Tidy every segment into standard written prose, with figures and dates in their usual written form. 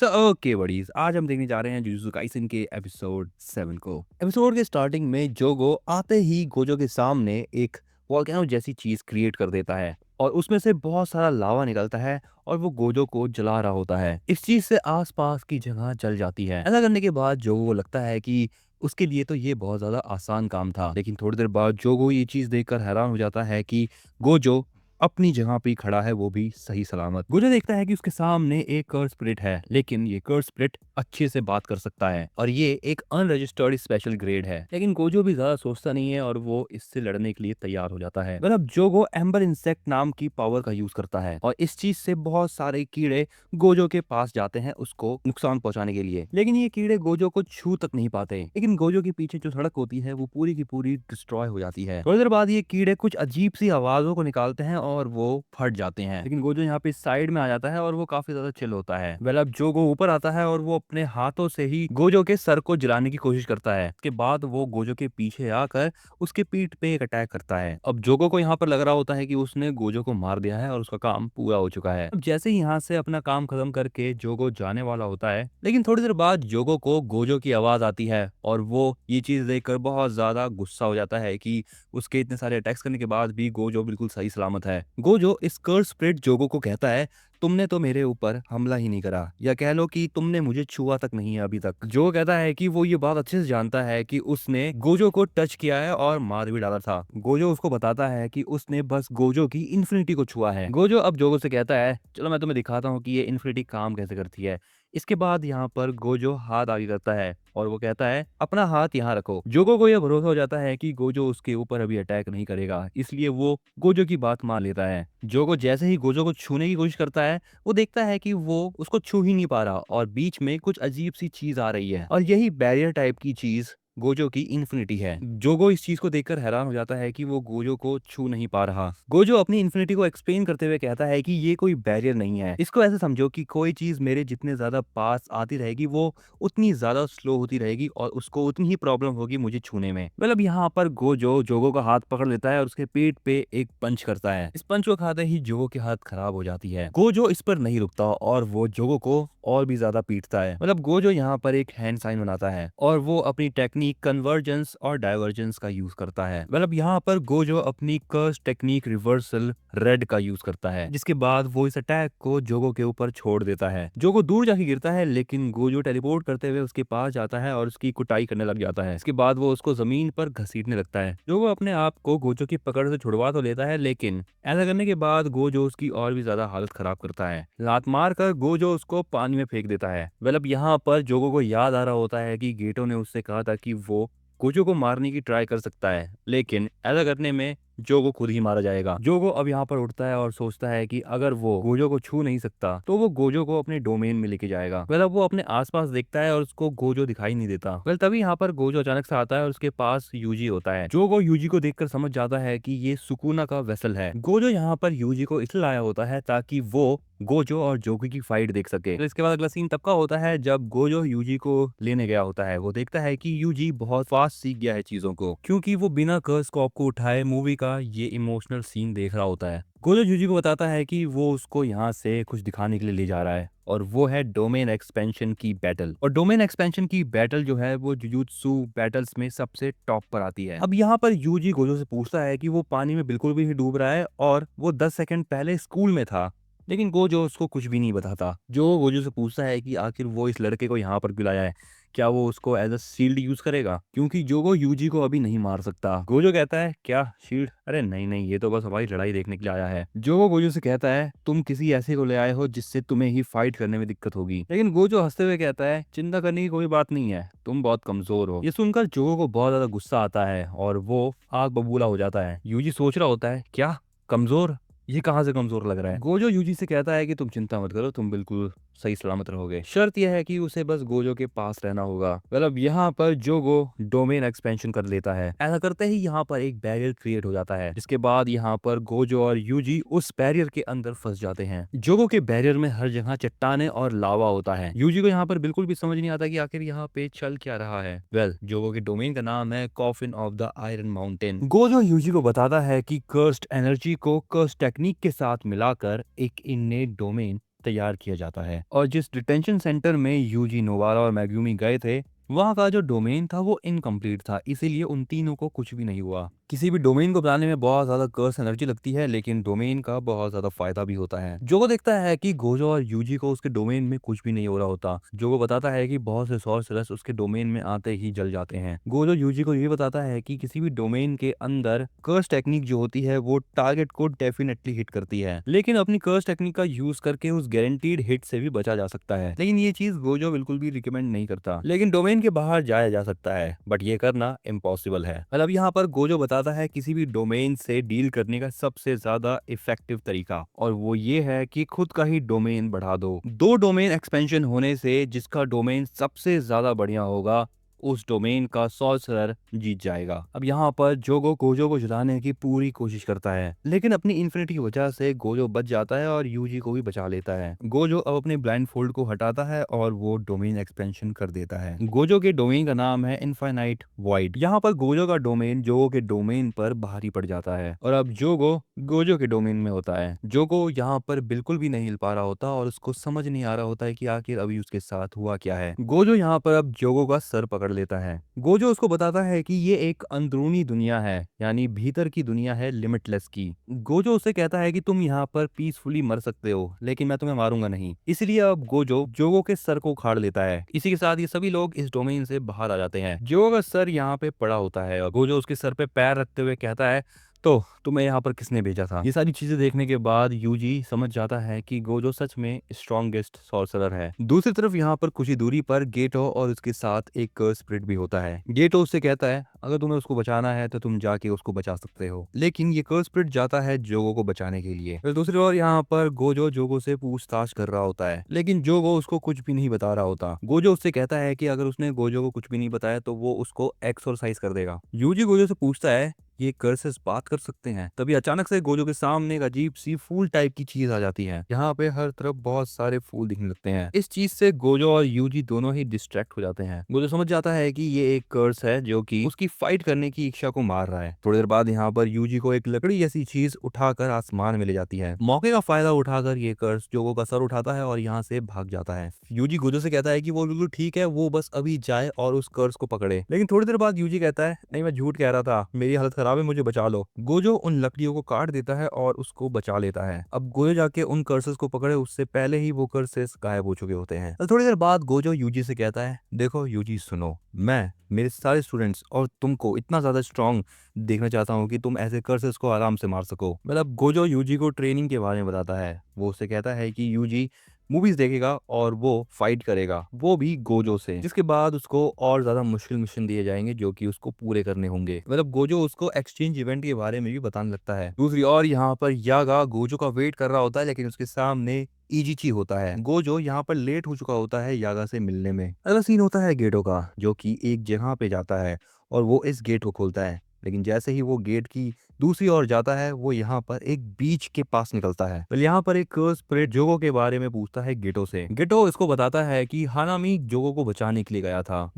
तो okay buddies, आज हम देखने जा रहे हैं जुजुत्सु काइसेन के एपिसोड 7 को। एपिसोड के स्टार्टिंग में जोगो आते ही गोजो के सामने एक वोल्केनो जैसी चीज क्रिएट कर देता है और उसमें से बहुत सारा लावा निकलता है और वो गोजो को जला रहा होता है। इस चीज से आसपास की जगह जल जाती है। ऐसा करने के बाद जोगो को लगता है कि उसके लिए तो ये बहुत ज्यादा आसान काम था, लेकिन थोड़ी देर बाद जोगो ये चीज देखकर हैरान हो जाता है कि गोजो अपनी जगह पे ही खड़ा है, वो भी सही सलामत। गुजर देखता है कि उसके सामने एक कर्स स्पिरिट है, लेकिन ये कर्स स्पिरिट अच्छे से बात कर सकता है और ये एक अनरजिस्टर्ड स्पेशल ग्रेड है। लेकिन गोजो भी ज्यादा सोचता नहीं है और वो इससे लड़ने के लिए तैयार हो जाता है। मतलब जोगो एम्बर इंसेक्ट नाम की पावर का यूज करता है और इस चीज से बहुत सारे कीड़े गोजो के पास जाते हैं उसको नुकसान पहुंचाने के लिए। लेकिन ये कीड़े गोजो को छू तक नहीं पाते। लेकिन गोजो के पीछे जो सड़क होती है वो पूरी की पूरी डिस्ट्रॉय हो जाती है। थोड़ी देर बाद ये कीड़े कुछ अजीब सी आवाजों को निकालते हैं और वो फट जाते हैं। लेकिन गोजो यहाँ पे साइड में आ जाता है और वो काफी ज्यादा चिल होता है। वेल, अब जोगो ऊपर आता है और वो अपने हाथों से ही गोजो के सर को जलाने की कोशिश करता है। उसके बाद वो गोजो के पीछे आकर उसके पीठ पे एक अटैक करता है। अब जोगो को यहाँ पर लग रहा होता है कि उसने गोजो को मार दिया है और उसका काम पूरा हो चुका है। अब जैसे ही यहाँ से अपना काम खत्म करके जोगो जाने वाला होता है, लेकिन थोड़ी देर बाद जोगो को गोजो की आवाज आती है और वो ये चीज देखकर बहुत ज्यादा गुस्सा हो जाता है कि उसके इतने सारे अटैक्स करने के बाद भी गोजो बिल्कुल सही सलामत है। गोजो इस कर्स स्पिरिट जोगो को कहता है, तुमने तो मेरे ऊपर हमला ही नहीं करा, या कह लो कि तुमने मुझे छुआ तक नहीं है अभी तक। जो कहता है कि वो ये बात अच्छे से जानता है कि उसने गोजो को टच किया है और मार भी डाला था। गोजो उसको बताता है कि उसने बस गोजो की इन्फिनिटी को छुआ है। गोजो अब जोगो से कहता है, चलो मैं तुम्हें दिखाता हूँ कि ये इन्फिनिटी काम कैसे करती है। इसके बाद यहाँ पर गोजो हाथ आगे करता है और वो कहता है, अपना हाथ यहाँ रखो। जोगो को यह भरोसा हो जाता है कि गोजो उसके ऊपर अभी अटैक नहीं करेगा, इसलिए वो गोजो की बात मान लेता है। जोगो जैसे ही गोजो को छूने की कोशिश करता है, वो देखता है कि वो उसको छू ही नहीं पा रहा और बीच में कुछ अजीब सी चीज आ रही है और यही बैरियर टाइप की चीज गोजो की इन्फिनिटी है। जोगो इस चीज को देखकर हैरान हो जाता है कि वो गोजो को छू नहीं पा रहा। गोजो अपनी इन्फिनिटी को एक्सप्लेन करते हुए कहता है कि ये कोई बैरियर नहीं है, इसको ऐसे समझो कि कोई चीज मेरे जितने ज्यादा पास आती रहेगी वो उतनी ज्यादा स्लो होती रहेगी और उसको उतनी ही प्रॉब्लम होगी मुझे छूने में। मतलब यहाँ पर गोजो जोगो का हाथ पकड़ लेता है और उसके पीठ पे एक पंच करता है। इस पंच को खाते ही जोगो की हाथ खराब हो जाती है। गोजो इस पर नहीं रुकता और वो जोगो को और भी ज्यादा पीटता है। मतलब गोजो यहाँ पर एक हैंड साइन बनाता है और वो अपनी टेक्निक कन्वर्जेंस और डाइवर्जेंस का यूज करता है। मतलब यहाँ पर गोजो अपनी कर्स टेक्निक रिवर्सल रेड का यूज करता है, जिसके बाद वो इस अटैक को जोगो के ऊपर छोड़ देता है। जोगो दूर जाके गिरता है, लेकिन गोजो टेलीपोर्ट करते हुए उसके पास जाता है और उसकी कुटाई करने लग जाता है। इसके बाद वो उसको जमीन पर घसीटने लगता है। जोगो अपने आप को गोजो की पकड़ से छुड़वा तो लेता है, लेकिन ऐसा करने के बाद गोजो उसकी और भी ज्यादा हालत खराब करता है। लात मार कर गोजो उसको पानी में फेंक देता है। वेल, अब यहाँ पर जोगो को याद आ रहा होता है कि गेटो ने उससे कहा था कि वो गोजो को मारने की ट्राई कर सकता है, लेकिन ऐसा करने में जोगो खुद ही मारा जाएगा। जोगो अब यहाँ पर उठता है और सोचता है कि अगर वो गोजो को छू नहीं सकता तो वो गोजो को अपने डोमेन में लेके जाएगा। वेल, अब वो अपने आसपास देखता है और उसको गोजो दिखाई नहीं देता। वेल, तभी यहाँ पर गोजो अचानक से आता है और उसके पास यूजी होता है। जोगो यूजी को देखकर समझ जाता है कि ये सुकुना का वेसल है। गोजो यहाँ पर यूजी को इसलिए लाया होता है ताकि वो गोजो और जोगी की फाइट देख सके। तो इसके बाद अगला सीन तब का होता है जब गोजो यूजी को लेने गया होता है। वो देखता है कि यूजी बहुत फास्ट सीख गया है चीजों को, क्योंकि वो बिना कर्स कॉप को उठाए मूवी का ये इमोशनल सीन देख रहा होता है। गोजो यूजी को बताता है कि वो उसको यहाँ से कुछ दिखाने के लिए ले जा रहा है और वो है डोमेन एक्सपेंशन की बैटल। और डोमेन एक्सपेंशन की बैटल जो है वो जुजुत्सु बैटल्स में सबसे टॉप पर आती है। अब यहाँ पर यूजी गोजो से पूछता है कि वो पानी में बिल्कुल भी नहीं डूब रहा है और वो 10 सेकंड पहले स्कूल में था, लेकिन गोजो उसको कुछ भी नहीं बताता। जो गोजो से पूछता है कि आखिर वो इस लड़के को यहाँ पर क्यों लाया है, क्या वो उसको एज अ शील्ड यूज करेगा, क्योंकि जोगो यूजी को अभी नहीं मार सकता। गोजो कहता है, क्या शील्ड? अरे नहीं नहीं, ये तो बस हमारी लड़ाई देखने के लिए आया है। जोगो गोजो से कहता है, तुम किसी ऐसे को ले आए हो जिससे तुम्हें ही फाइट करने में दिक्कत होगी। लेकिन गोजो हंसते हुए कहता है, चिंता करने की कोई बात नहीं है, तुम बहुत कमजोर हो। ये सुनकर जोगो को बहुत ज्यादा गुस्सा आता है और वो आग बबूला हो जाता है। यूजी सोच रहा होता है, क्या कमजोर? ये कहाँ से कमजोर लग रहा है। गोजो यूजी से कहता है कि तुम चिंता मत करो, तुम बिल्कुल सही सलामत रहोगे, शर्त यह है कि उसे बस गोजो के पास रहना होगा। मतलब यहाँ पर जोगो डोमेन एक्सपेंशन कर लेता है। ऐसा करते ही यहाँ पर एक बैरियर क्रिएट हो जाता है, जिसके बाद यहाँ पर गोजो और यूजी उस बैरियर के अंदर फंस जाते हैं। जोगो के बैरियर में हर जगह चट्टाने और लावा होता है। यूजी को यहाँ पर बिल्कुल भी समझ नहीं आता कि आखिर यहाँ पे चल क्या रहा है। वेल, जोगो के डोमेन का नाम है coffin of the iron mountain. Gojo Yuji को बताता है कि कर्स्ड एनर्जी को कर्स्ड टेक्निक के साथ मिलाकर एक इननेट डोमेन तैयार किया जाता है। और जिस डिटेंशन सेंटर में यूजी, नोवारा और मैग्यूमी गए थे, वहाँ का जो डोमेन था वो इनकम्प्लीट था, इसीलिए उन तीनों को कुछ भी नहीं हुआ। किसी भी डोमेन को बनाने में बहुत ज्यादा कर्स एनर्जी लगती है, लेकिन डोमेन का बहुत ज्यादा फायदा भी होता है। जोगो देखता है कि गोजो और यूजी को उसके डोमेन में कुछ भी नहीं हो रहा होता। जोगो बताता है कि बहुत से सॉर्सरर्स उसके डोमेन में आते ही जल जाते हैं। गोजो यूजी को ये बताता है कि किसी भी डोमेन के अंदर कर्स टेक्निक जो होती है वो टारगेट को डेफिनेटली हिट करती है, लेकिन अपनी कर्स टेक्निक का यूज करके उस गारंटीड हिट से भी बचा जा सकता है। लेकिन ये चीज गोजो बिल्कुल भी रिकमेंड नहीं करता। लेकिन डोमेन के बाहर जाया जा सकता है, बट ये करना इम्पॉसिबल है। मतलब यहाँ पर गोजो बताता है किसी भी डोमेन से डील करने का सबसे ज्यादा इफेक्टिव तरीका, और वो ये है कि खुद का ही डोमेन बढ़ा दो। 2 डोमेन एक्सपेंशन होने से जिसका डोमेन सबसे ज्यादा बढ़िया होगा, उस डोमेन का सॉर्सरर जीत जाएगा। अब यहाँ पर जोगो गोजो को जिताने की पूरी कोशिश करता है, लेकिन अपनी इन्फिनिटी की वजह से गोजो बच जाता है और यूजी को भी बचा लेता है। गोजो अब अपने ब्लाइंड फोल्ड को हटाता है और वो डोमेन एक्सपेंशन कर देता है। गोजो के डोमेन का नाम है इनफाइनाइट वॉइड। यहाँ पर गोजो का डोमेन जोगो के डोमेन पर भारी पड़ जाता है और अब जोगो गोजो के डोमेन में होता है। जोगो यहाँ पर बिल्कुल भी नहीं हिल पा रहा होता और उसको समझ नहीं आ रहा होता है कि आखिर अभी उसके साथ हुआ क्या है। गोजो यहाँ पर अब जोगो का सर पकड़ लेता है। गोजो उसको बताता है कि ये एक अंदरूनी दुनिया है, यानी भीतर की दुनिया है लिमिटलेस की। गोजो उसे कहता है कि तुम यहाँ पर पीसफुली मर सकते हो, लेकिन मैं तुम्हें मारूंगा नहीं। इसलिए अब गोजो जोगो के सर को उखाड़ लेता है। इसी के साथ ये सभी लोग इस डोमेन से बाहर आ जाते हैं। जोगो का सर यहाँ पे पड़ा होता है और गोजो उसके सर पे पैर रखते हुए कहता है, तो तुम्हें यहाँ पर किसने भेजा था? ये सारी चीजें देखने के बाद यूजी समझ जाता है कि गोजो सच में स्ट्रॉन्गेस्ट सॉर्सरर है। दूसरी तरफ यहाँ पर कुछ ही दूरी पर गेटो और उसके साथ एक स्पिरिट भी होता है। गेटो उससे कहता है अगर तुम्हें उसको बचाना है तो तुम जाके उसको बचा सकते हो, लेकिन ये कर्स स्पिरिट जाता है जोगो को बचाने के लिए। फिर दूसरी ओर यहाँ पर गोजो जोगो से पूछताछ कर रहा होता है, लेकिन जोगो उसको कुछ भी नहीं बता रहा होता। गोजो उससे कहता है कि अगर उसने गोजो को कुछ भी नहीं बताया तो वो उसको एक्सोरसाइज कर देगा। यूजी गोजो से पूछता है ये कर्सेस बात कर सकते हैं। तभी अचानक से गोजो के सामने एक अजीब सी फूल टाइप की चीज आ जाती है। यहाँ पे हर तरफ बहुत सारे फूल दिखने लगते हैं। इस चीज से गोजो और यूजी दोनों ही डिस्ट्रैक्ट हो जाते हैं। गोजो समझ जाता है कि ये एक कर्स है जो कि उसकी फाइट करने की इच्छा को मार रहा है। थोड़ी देर बाद यहाँ पर यूजी को एक लकड़ी जैसी चीज उठाकर आसमान में ले जाती है। मौके का फायदा उठाकर ये कर्स जोगो का सर उठाता है और यहाँ से भाग जाता है। यूजी गोजो से कहता है कि वो बिल्कुल ठीक है, वो बस अभी जाए और उस कर्स को पकड़े। लेकिन थोड़ी देर बाद यूजी कहता है नहीं, मैं झूठ कह रहा था, मेरी हालत खराब है, मुझे बचा लो। गोजो उन लकड़ियों को काट देता है और उसको बचा लेता है। अब गोजो जाके उन कर्सेस को पकड़े उससे पहले ही वो कर्सेस गायब हो चुके होते हैं। तो थोड़ी देर बाद गोजो यूजी से कहता है देखो यूजी सुनो, मैं मेरे सारे स्टूडेंट्स और तुमको इतना ज्यादा स्ट्रांग देखना चाहता हूँ कि तुम ऐसे कर्सेस को आराम से मार सको। मतलब गोजो यूजी को ट्रेनिंग के बारे में बताता है। वो उससे कहता है कि यूजी मूवीज देखेगा और वो फाइट करेगा, वो भी गोजो से, जिसके बाद उसको और ज्यादा मुश्किल मिशन दिए जाएंगे जो कि उसको पूरे करने होंगे। मतलब गोजो उसको एक्सचेंज इवेंट के बारे में भी बताने लगता है। दूसरी ओर यहाँ पर यागा गोजो का वेट कर रहा होता है, लेकिन उसके सामने इजिची होता है। गोजो यहाँ पर लेट हो चुका होता है यागा से मिलने में। अगला सीन होता है गेटो का, जो कि एक जगह पे जाता है और वो इस गेट को खोलता है। लेकिन जैसे ही वो गेट की दूसरी ओर जाता है वो यहाँ पर एक बीच के पास निकलता है। तो यहाँ पर एक स्पिरिट जोगो के बारे में पूछता है गेटो से। गेटो इसको बताता है कि हानामी जोगो को बचाने के लिए गया था।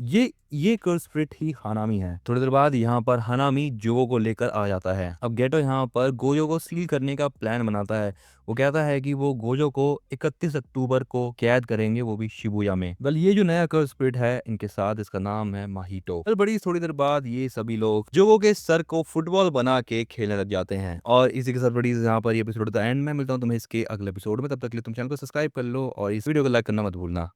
ये कर्स स्पिरिट ही हानामी है। थोड़ी देर बाद यहाँ पर हानामी जोगो को लेकर आ जाता है। अब गेटो यहाँ पर गोजो को सील करने का प्लान बनाता है। वो कहता है कि वो गोजो को 31 अक्टूबर को कैद करेंगे, वो भी शिबुया में। वेल ये जो नया कर्स स्पिरिट है इनके साथ, इसका नाम है माहितो। वेल बड़ी थोड़ी देर बाद ये सभी लोग जोगो के सर को फुटबॉल बना के खेलने लग जाते हैं। और इसी के साथ बड़ी यहाँ पर ये एपिसोड एंड में मिलता हूँ तुम्हें इसके अगले एपिसोड में। तब तक के लिए तुम चैनल को सब्सक्राइब कर लो और इस वीडियो को लाइक करना मत भूलना।